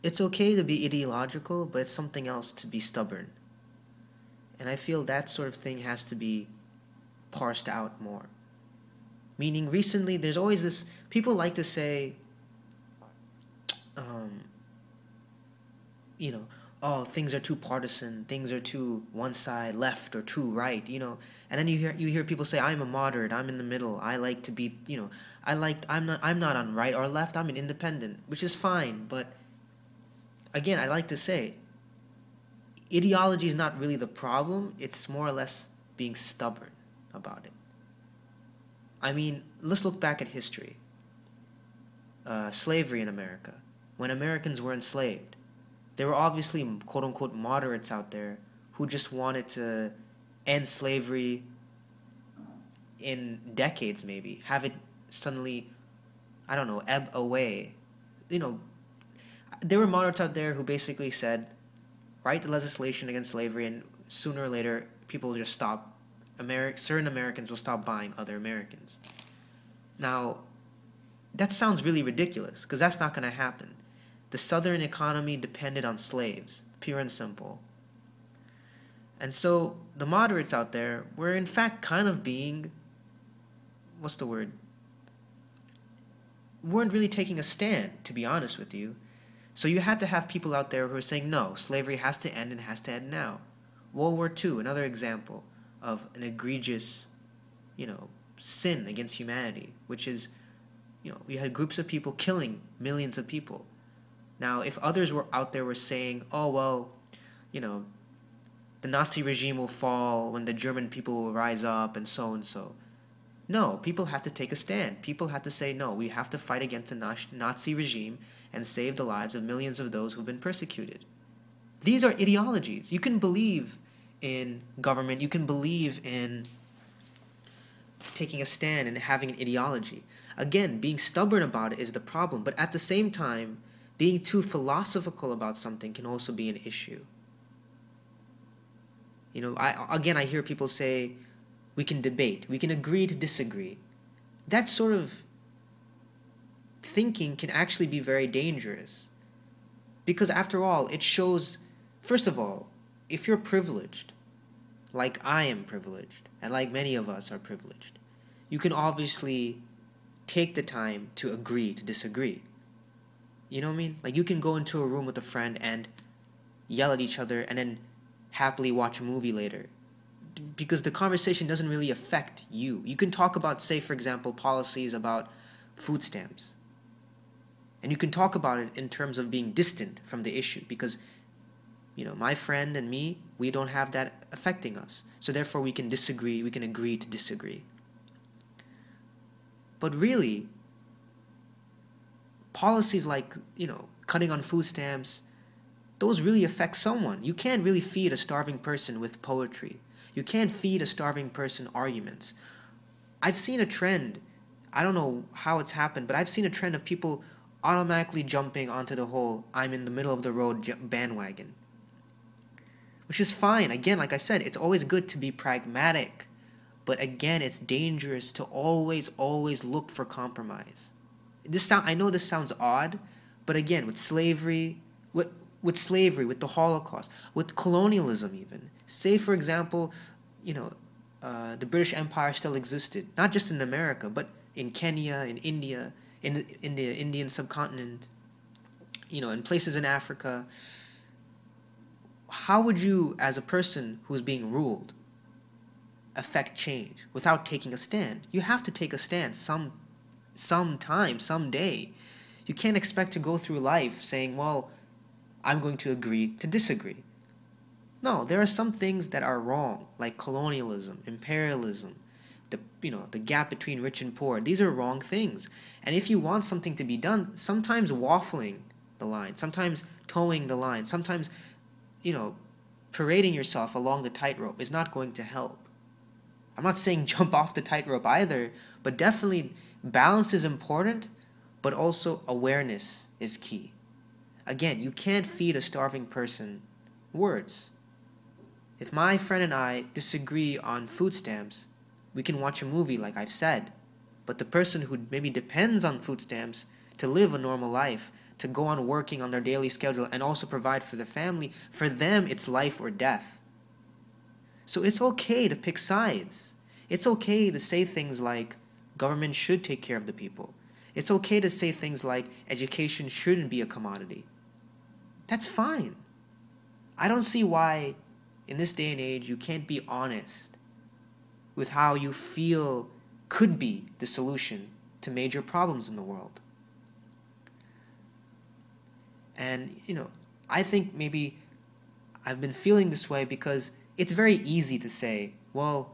it's okay to be ideological, but it's something else to be stubborn. And I feel that sort of thing has to be parsed out more. Meaning, recently, there's always this. People like to say, um, you know, oh, things are too partisan, things are too one side, left or too right, and then you hear people say, I'm a moderate, I'm in the middle, I like to be, I'm not on right or left, I'm an independent, which is fine, but again, I like to say, ideology is not really the problem, it's more or less being stubborn about it. I mean, let's look back at history. Slavery in America. When Americans were enslaved, there were obviously quote unquote moderates out there who just wanted to end slavery in decades, maybe, have it suddenly, I don't know, ebb away. You know, there were moderates out there who basically said, write the legislation against slavery, and sooner or later, people will just stop. Certain Americans will stop buying other Americans. Now, that sounds really ridiculous because that's not going to happen. The Southern economy depended on slaves, pure and simple. And so the moderates out there were, in fact, kind of being, what's the word? Weren't really taking a stand, to be honest with you. So you had to have people out there who are saying, no, slavery has to end and has to end now. World War II, another example of an egregious, sin against humanity, which is, you had groups of people killing millions of people. Now, if others were out there were saying, oh, well, you know, the Nazi regime will fall when the German people will rise up and so and so. No, people had to take a stand. People had to say, no, we have to fight against the Nazi regime and save the lives of millions of those who've been persecuted. These are ideologies. You can believe in government, you can believe in taking a stand and having an ideology. Again, being stubborn about it is the problem, but at the same time, being too philosophical about something can also be an issue. I hear people say, we can debate, we can agree to disagree. That sort of thinking can actually be very dangerous. Because after all, it shows, first of all, if you're privileged, like I am privileged, and like many of us are privileged, you can obviously take the time to agree to disagree. You know what I mean? Like, you can go into a room with a friend and yell at each other and then happily watch a movie later. Because the conversation doesn't really affect you. You can talk about, say, for example, policies about food stamps. And you can talk about it in terms of being distant from the issue because, my friend and me, we don't have that affecting us. So therefore we can disagree, we can agree to disagree. But really, policies like, cutting on food stamps, those really affect someone. You can't really feed a starving person with poetry. You can't feed a starving person arguments. I've seen a trend, I don't know how it's happened, but I've seen a trend of people automatically jumping onto the whole I'm in the middle of the road bandwagon. Which is fine. Again, like I said, it's always good to be pragmatic. But again, it's dangerous to always look for compromise. I know this sounds odd, but again, with the Holocaust, with colonialism even. Say, for example, the British Empire still existed, not just in America, but in Kenya, in India, in the Indian subcontinent, in places in Africa. How would you, as a person who's being ruled, affect change without taking a stand? You have to take a stand sometime, someday. You can't expect to go through life saying, well, I'm going to agree to disagree. No, there are some things that are wrong, like colonialism, imperialism, the gap between rich and poor. These are wrong things. And if you want something to be done, sometimes waffling the line, sometimes towing the line, sometimes, parading yourself along the tightrope is not going to help. I'm not saying jump off the tightrope either, but definitely balance is important, but also awareness is key. Again, you can't feed a starving person words. If my friend and I disagree on food stamps, we can watch a movie like I've said. But the person who maybe depends on food stamps to live a normal life, to go on working on their daily schedule and also provide for the family, for them it's life or death. So it's okay to pick sides. It's okay to say things like government should take care of the people. It's okay to say things like education shouldn't be a commodity. That's fine. I don't see why in this day and age you can't be honest with how you feel could be the solution to major problems in the world. And, I think maybe I've been feeling this way because it's very easy to say, well,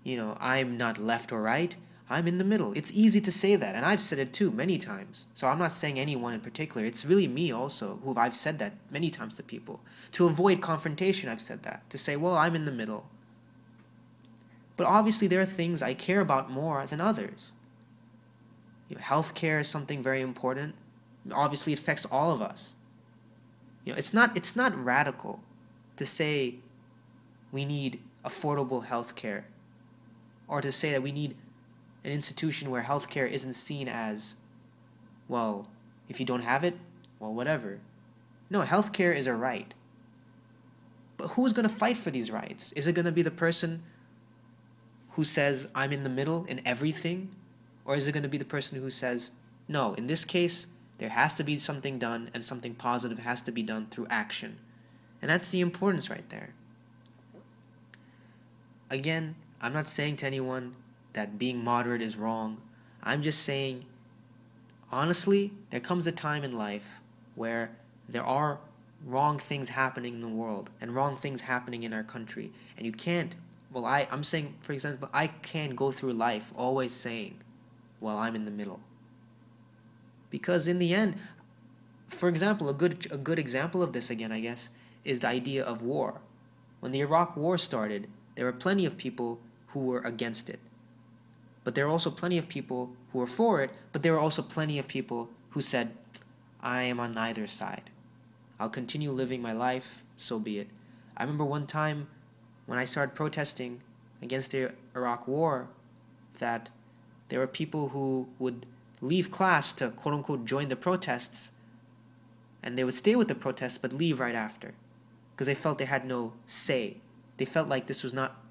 I'm not left or right. I'm in the middle. It's easy to say that, and I've said it too many times. So I'm not saying anyone in particular. It's really me also who I've said that many times to people. To avoid confrontation, I've said that. To say, well, I'm in the middle. But obviously there are things I care about more than others. Healthcare is something very important. Obviously it affects all of us. It's not radical to say we need affordable healthcare, or to say that we need an institution where healthcare isn't seen as, well, if you don't have it, well, whatever. No, healthcare is a right. But who's going to fight for these rights? Is it going to be the person who says, I'm in the middle in everything? Or is it going to be the person who says, no, in this case, there has to be something done, and something positive has to be done through action? And that's the importance right there. Again, I'm not saying to anyone that being moderate is wrong. I'm just saying, honestly, there comes a time in life where there are wrong things happening in the world and wrong things happening in our country. And you can't, well, I'm saying, for example, I can't go through life always saying, well, I'm in the middle. Because in the end, for example, a good example of this, again, I guess, is the idea of war. When the Iraq War started, there were plenty of people who were against it. But there were also plenty of people who were for it, but there were also plenty of people who said, I am on neither side. I'll continue living my life, so be it. I remember one time when I started protesting against the Iraq War that there were people who would leave class to quote-unquote join the protests, and they would stay with the protests but leave right after because they felt they had no say. They felt like this was not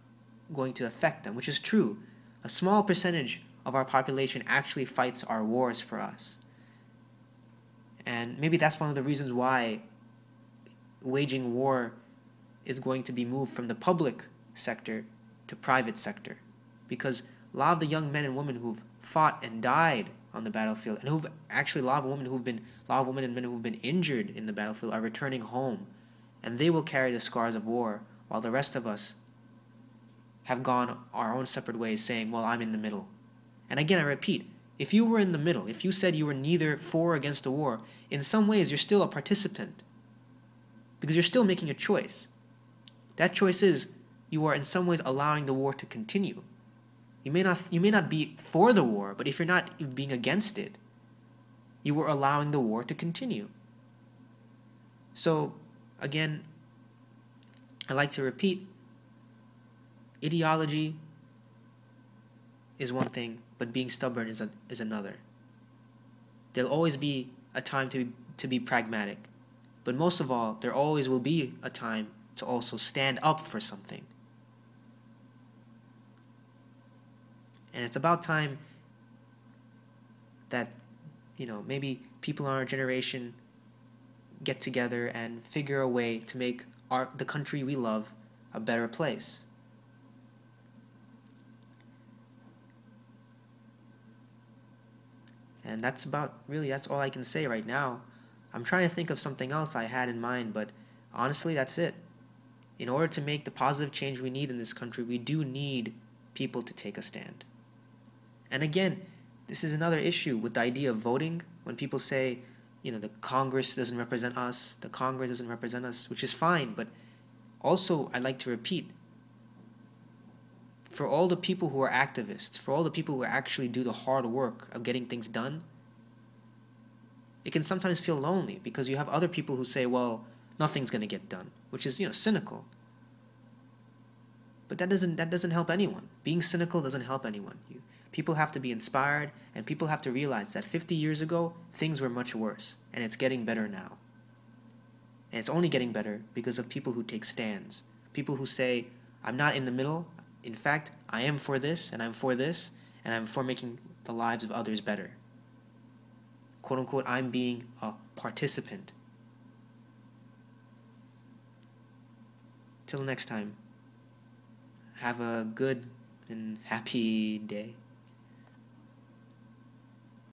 going to affect them, which is true. A small percentage of our population actually fights our wars for us. And maybe that's one of the reasons why waging war is going to be moved from the public sector to private sector. Because a lot of the young men and women who've fought and died on the battlefield, and a lot of women and men who've been injured in the battlefield are returning home, and they will carry the scars of war, while the rest of us have gone our own separate ways saying, well, I'm in the middle. And again, I repeat, if you were in the middle, if you said you were neither for or against the war, in some ways you're still a participant, because you're still making a choice. That choice is you are in some ways allowing the war to continue. You may not be for the war, but if you're not being against it, you are allowing the war to continue. So, again, I like to repeat, ideology is one thing, but being stubborn is another. There'll always be a time to be pragmatic, but most of all, there always will be a time to also stand up for something. And it's about time that, maybe people in our generation get together and figure a way to make the country we love a better place. And that's all I can say right now. I'm trying to think of something else I had in mind, but honestly, that's it. In order to make the positive change we need in this country, we do need people to take a stand. And again, this is another issue with the idea of voting. When people say, the Congress doesn't represent us, which is fine, but also I'd like to repeat, for all the people who are activists, for all the people who actually do the hard work of getting things done, it can sometimes feel lonely because you have other people who say, well, nothing's going to get done, which is, cynical. But that doesn't help anyone. Being cynical doesn't help anyone. People have to be inspired, and people have to realize that 50 years ago, things were much worse, and it's getting better now. And it's only getting better because of people who take stands. People who say, I'm not in the middle. In fact, I am for this, and I'm for this, and I'm for making the lives of others better. Quote unquote, I'm being a participant. Till next time, have a good and happy day.